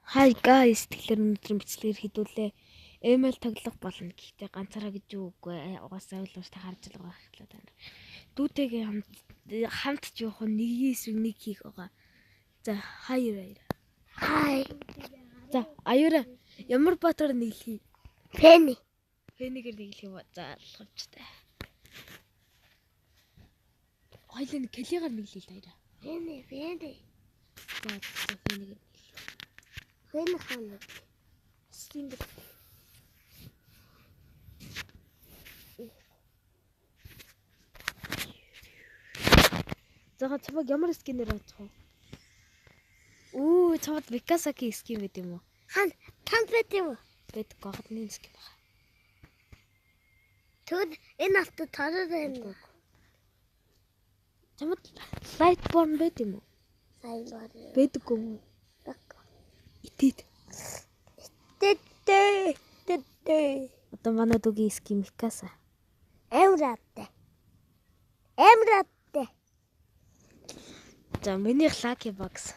Hi guys, тэгэхээр өнөөдрийн бичлэгээр хэдүүлээ. Email таглах болно. Гэхдээ ганцаараа гэж юу үгүй. Угаасаа ойлгож та харж байгаа хэлээ тань. Дүүтэйгээ хамт ч явах нэг эсвэл нэг хийх байгаа. За, хаяа. Хай. За, аюура ямар батар нэглэе? Пенни. Пеннигээр нэглэх юм. За, алхавчтай. Хоёлын клигаар нэглэе л аяра. Пенни. За, пеннигээр. Пенни хана. Стинд. За, чамаг ямар скинээр авчих вэ? Чамд Викасаки скин байт юм уу? Хан тампет юм. Бэт гохны скин байна. Төд энэ авто тараад байна. Чамд Lightborn байт юм уу? Сайлбар. Бэдгүй юм. Итэт. Тэтэ. Одоо манай дугийн скин Викаса. Эмратте. За, миний Lucky Box.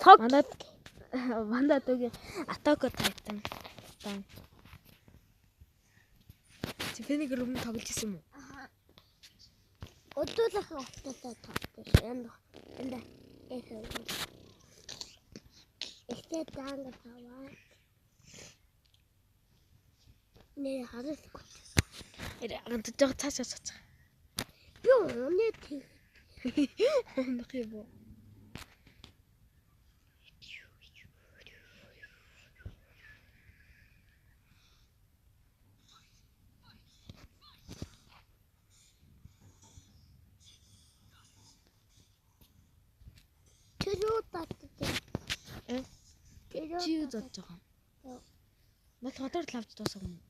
Фок. Манай дугийн Attack Titan. Тэфэнийг өргөн тоглож исэн юм уу? Өдөлөхөн автотаа тавтай. Энд. Ихтэй даанга таваа. Нэ харах. Ганц жоо цаашаа. Юу нэ тий. Ондох юм уу? Тэрүү татдаг. Чи юу зодж байгаа юм? Мал хотоор л авч дуусах юм.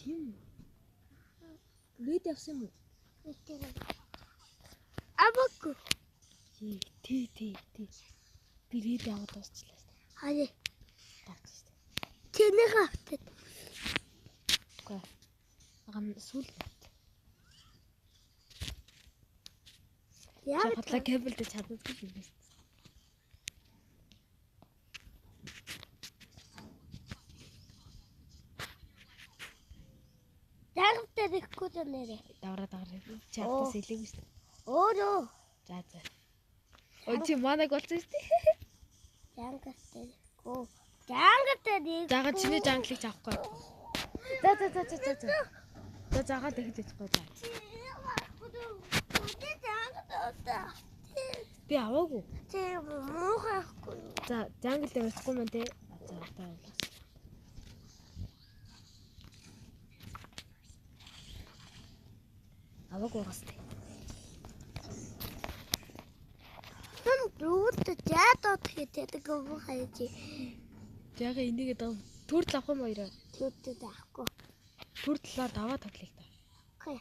Тийм. Лээд явсан юм уу? Абаку. Тий. Би лээд аваад дуусчлаа. Хари. Тавч штэ. Тэнийх автад. Үгүй. Агам сүл. Яа. Хатлаа кабелд чаддаггүй юм байна. Дагтаа дэхгүй нэрэ. Давраа. Чатаас илээгүй штэ. Оо. За. Чи манайг болсон штэ. Дангастай. Дангастай. Заагаад чиний жанглыг авахгүй. За. Заагаад дахиж яахгүй за. Би аваагүй. Тэг муухайхгүй. За, жангл дээр очихгүй мэн те. За, одоо явлаа. Аваагүй гастай. Хэн дүүт жаадот хийдэг юм хайж. Яг энийг төрөл авах юм хоёроо. Түүтээ авахгүй. Төрөлөөр даваа тоглоё та. Окей.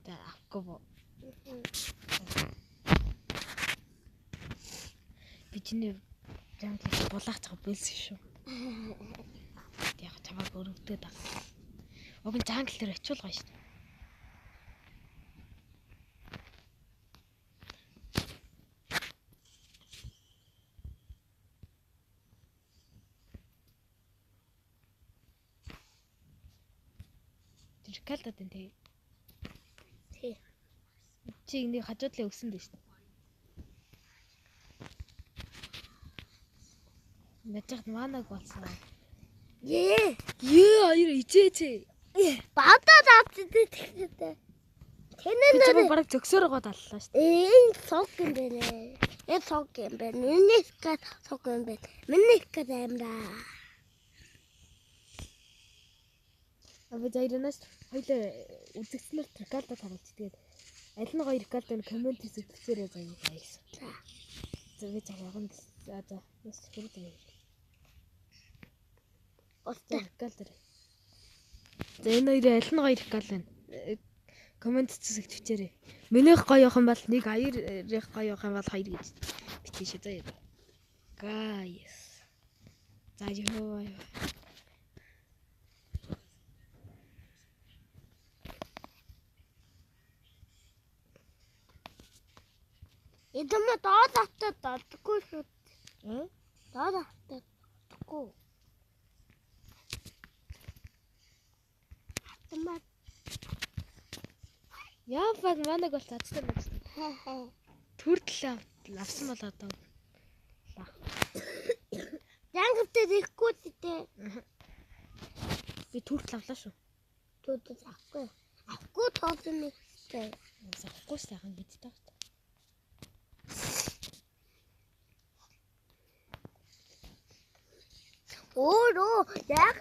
За, авахгүй бо. Би чиний жанглыг булаах чага бэлсэн шүү. Яг чамайг өрөвдөд байгаа. Уг нь жангл дээр очиулгаа шүү. Калдад энэ тий. Чи энийг хажуудлаа өгсөн дээ шүү. Мэдээд манаг болсон. Аяр ичээчээ. Бадад авчихдээ тэгнэтэй. Тэнэ бараг зөксөөр гоо даллаа шүү. Энэ сог юм байна. Энэ сог юм байна. Миний скат сог юм байна. Миний скат амраа. Абе зайранаас хоёлаа үзэгчнэр трикалда тоглож тэгээд аль нь хоёр трикалда коммент хийсэгдчихээрээ заяа. За би цагаахан за бас хүрдээ. Трикалда. За энэ хоёр аль нь хоёр трикалда коммент хийсэгдчихээрээ. Минийх гоё явах юм бол нэг аярх гоё явах юм бол хоёр гэж битгий заяа. Guys. За ёо. Эдэмэ доод автад дадаггүй шүү. Даа тахгүй. Хатмаа. Яа баг манайг бол цацтай байна. Төрдөл авсан бол одоо. Янгавтай ихгүй дээ. Би төрдөл авлаа шүү. Түүд авахгүй. Авахгүй тоосон мэт. Авахгүй сайхан гэж таа. Оо яг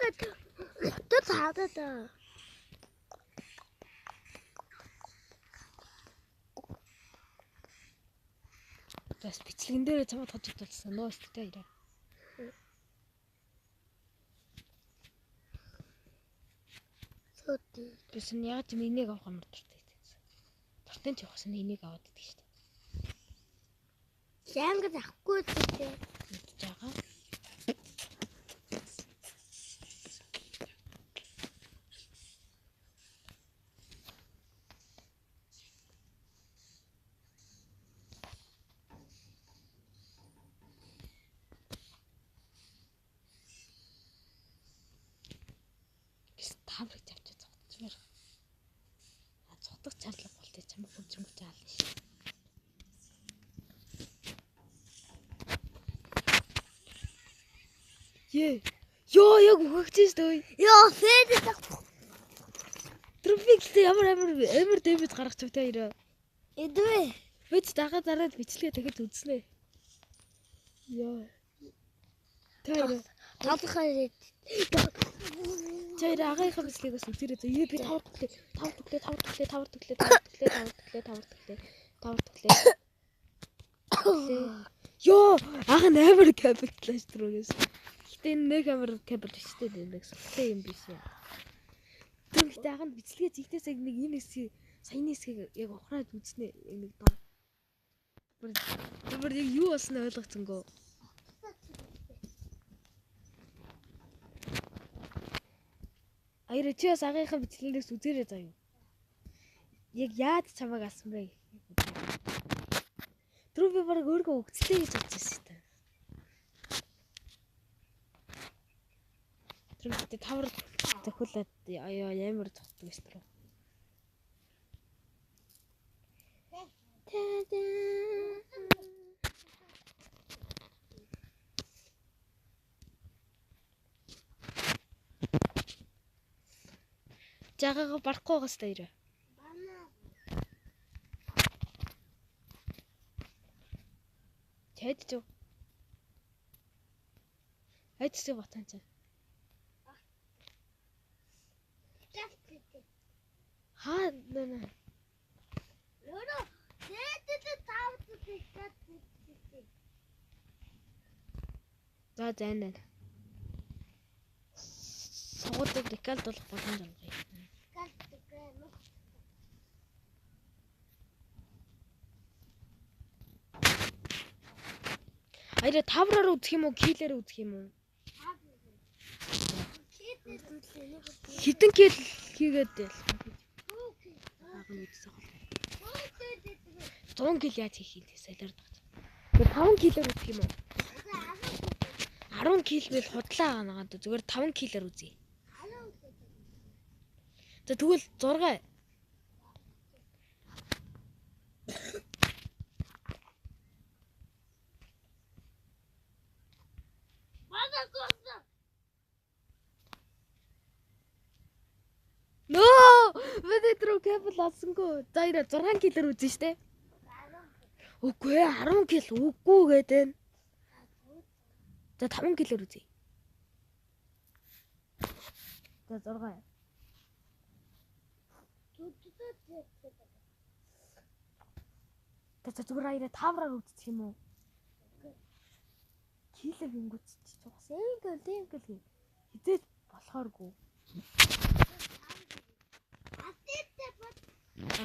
тод хадаа. Бас бичлэгэн дээр чамд хожиж болсон нөө өстэй ирээ. Сүүти. Бис нь яг ч энийг авах амар дуртай гэсэн. Дуртай ч явахсан энийг аваад идэх шүү дээ. Янгад авахгүй дээ. Мэдж байгаа. Таврыг тавьчих цогцмор. Цогтох чарлаг болтой чамд хэмжмж аална шүү. Ёо яг өгөгчөөс дөө. Ёо фэд. Трофиктэй ямар дэмэд гаргах ч үтэй ирээ. Эдвэ. Бид дараад бичлэгээ дахиж үзнэ. Ёо. Тэр Тавхаа. Чайр агийнхаа бичлэгээс үзээрэй. Би тавар төглөө. Ёо, ах нь амар капитлаш трөөс. Гэтэ энэ нэг амар капитал шүү дээ нэг сухтай юм биш юм. Тэгвэл ах нь бичлэгээ зигтээс яг нэг энэ хэсгийг саяны хэсгийг яг ухраад үзнэ. Яг нэг доо. Тэр яг юу болсноо ойлгоцсонгүй. Аяр чи бас агийнхаа бичлэгээс үзээрэй заа юу. Яг яад чамайг асан бэ? Түрүү би бараг өөргөө өгцлээ гэж бодож байсан юм. Түрүү тавар төхүүлээд ямар цогтдаг шүү дээ. Жагаага барахгүй байгаас та ирээ. Тэд ч. Айдс батан ч. Хаа нэ. Лоро, дээдээ тавцдаг гэдэг. За зайнаа. Согодог рекалд болох боломж олгоё. Аяа тавраар үзэх юм уу, килээр үзэх юм уу? Хитэн кил хийгээд ял. Хаахан үзсэн хол. 100 кил яаж хийх юм те солиорд байгаа. Тэгээ 5 килээр үзэх юм уу? 10 кил бил худлаа байгаа наа. Зүгээр 5 килээр үзье. За тэгвэл 6. Нөө, бид тэр кабел олсонгүй. За ирээ 6 килээр үзэн штэ. Үгүй 10 кил үгүй гэдэг. За 5 килээр үзье. За 6. За зүгээр аяа тавраар үзчих юм уу? Килээр гингүүч чи бас ингээл хизээ болохооргүй.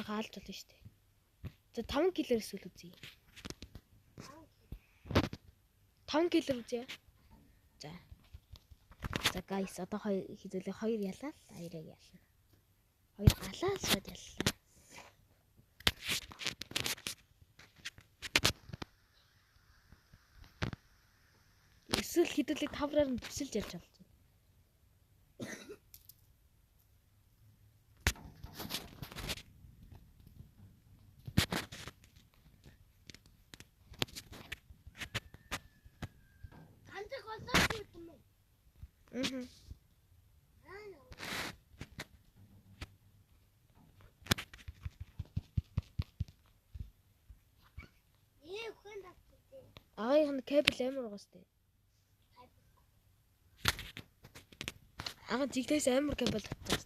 Хаалж болно шүү дээ. За 5 килээр эсвэл үзье. 5 килээр үзье. За. За guys одоо хизээлээ 2 ялаа. Аяараа ялна. 2 галаа шууд яллаа. Эсвэл хэдүүлээ тавраар нь төсөлж ярьж авч байна. Ганцхан голоо юм уу? Мм. Хүн татчих. Аагийн кабель амар байгаа сте. Аагийн зиглээс амар кабель татчих.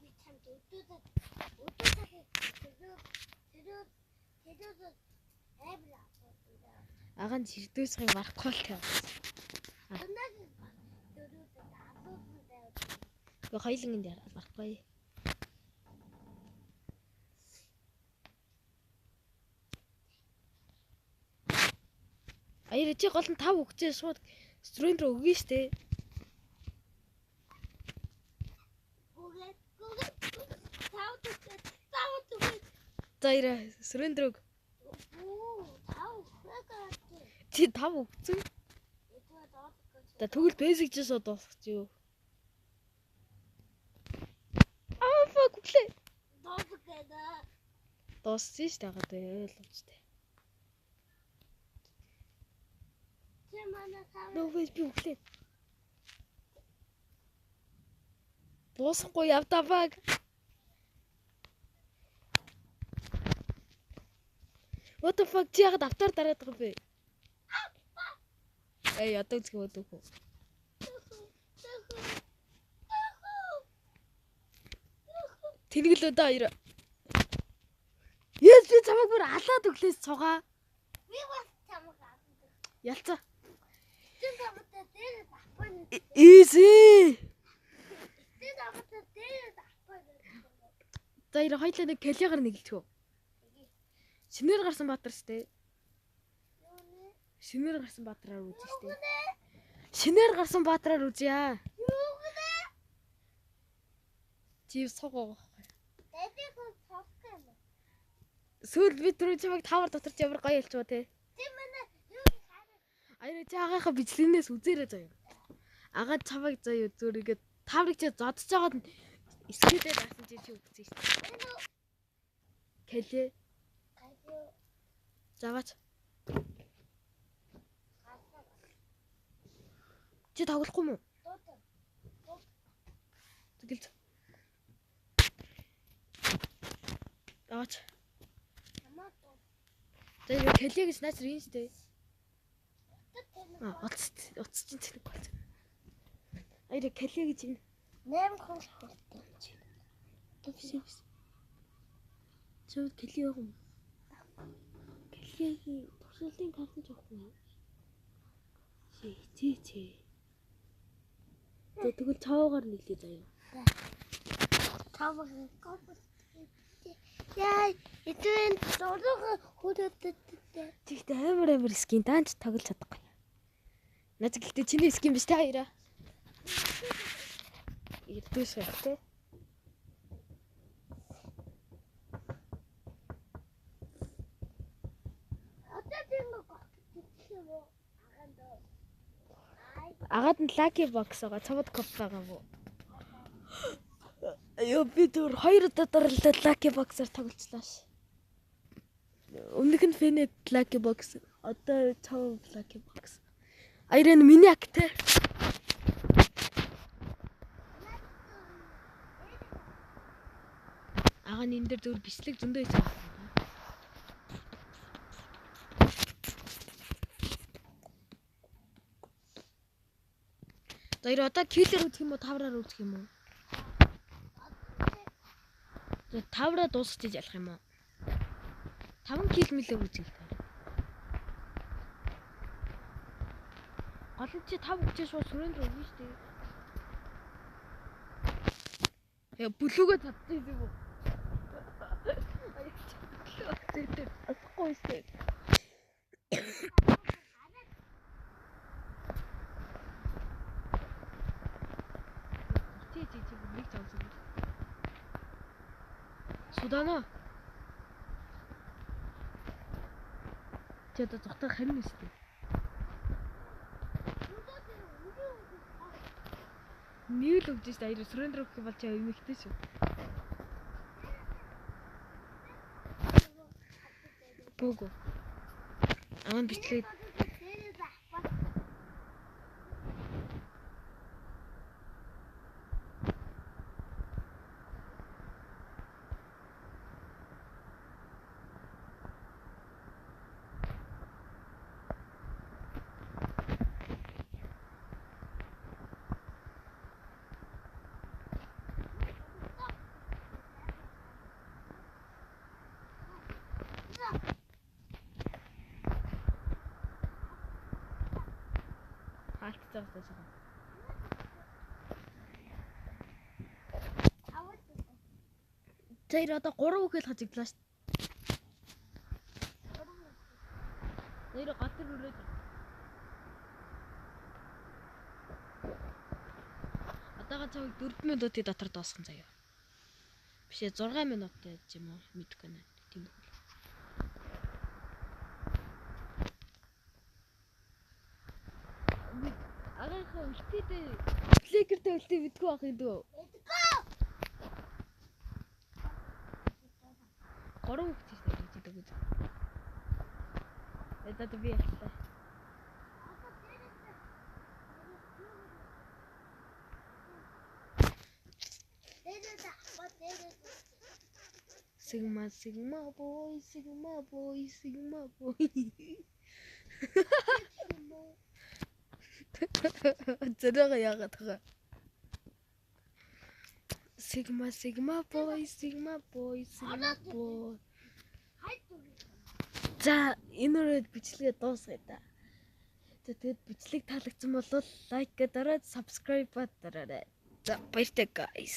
Би чамд өдөөд эвла. Аагийн зэрдөөсгий барахгүй л тавь. Гэ хоёлын энд барахгүй. Аяр чи гол нь 5 өгчээ шууд студент руу өгнө штэ. За ира студент руу. Чи 5 өгсөн. За тэгвэл basic ч шууд дуусчих юу. Fuck үглээ. Дуусчих штэ гадаа ойлгомжтой. Нөөс би үглээ. Дуусахгүй явдаа баг. What the fuck чи ягаад автаар дараад байгаа бэ? Яддаг зүг өдөх үү? Тэнэглөө да аяра. Yes би чамайг бүр алаад өглөөс цугаа. Би бас чамайг алаад. Ялцаа. Ти намтай дээр давхар. Easy. Ти намтай дээр давхар. За ира хоёлаа нэг калигаар нэгэлчихв. Шинээр гарсан Баатар штэ. Шинээр гарсан Баатараар үзье штэ. Шинээр гарсан Баатараар үзье. Юу гэнэ? Чи суугаа. Дэдийг цогх юм. Сүүл би түрүү чамайг тавар доторч ямар гоё ялчваа те. Ти манай юу хараа. Аяа чи агийнхаа бичлэгнээс үзээрэй заяа. Агаад чамайг заяа зүрийгээ таврыг чи зодож байгаад скриптэд даасан чи үзье штэ. Кэлээ. Заваач. Чи тоглохгүй мүү? Тэгэл. Заваач. Тэгээ кэлээ гэж наач рин штэ. Утас чинь тэнэг болсон. Аяа кэлээ гэж энэ 8 хол хэрэгтэй юм чи. Тэвс. Чөө кэлээ юм. Кэлээгийн туршилтын карт жоохгүй. Чи. Тэгвэл цаагаар нэглээ заяа. Тавар копс. Яа, эцэн дөрөг хөдөддөд. Тэгт амар скин даанч тоглож чадахгүй. Наад гэхдээ чиний скин биш та хоёраа. Ирдүүс хэрэгтэй. Агаад нь lucky box байгаа. Цамд коп байгаа мó. Ёо би түр 2 удаа дараалал lucky box-аар тоглолцлоо ш. Өмнөх нь Fenet lucky box. Одоо цав lucky box. Аяр энэ миний ак те. Агаа энэ дээр зөв бичлэг зөндөө хийж байгаа. За ир одоо киллер үзэх юм уу, тавраар үзэх юм уу? За тавраа дуусгаж ялах юм уу? 5 килл мэлээ үзэх. Гол нь чи 5 өгчээ шууд сүрэнд рүү өгнө шүү дээ. Бүлүүгээ татчих юм уу? Асахгүй шүү. Чи нэг цаасан. Судана. Чи одоо зогтох харин шүү дээ. Нийл өгч шүү дээ. Аяр сүрэндэр өгөх бол чи эмэгтэй шүү. Богоо. Аан бичлээ. Хаалтцаа байгаа. Тэр одоо 3 үхэл хажигдлаа шүү. Нэр гатар өрөөд. Одоогоо цаавыг 4 минутын дотор дуусгах заяа. Биш ээ 6 минут гэж юм уу мэдгүй нэ. Тийм үү. Агаархаа үлтээдээ фликертэй үлтээ битгүй ах юм дөө. 3 үхчихсэн гэж хэлдэг. Это би яхаа. Sigma boy. Зэрэг яагаад тага. Sigma boy. За энэ үрээд бичлэгээ дуусгая да. Тэгээд бичлэг таалагдсан бол лайк дараад subscribe дараарай. За баяртай guys.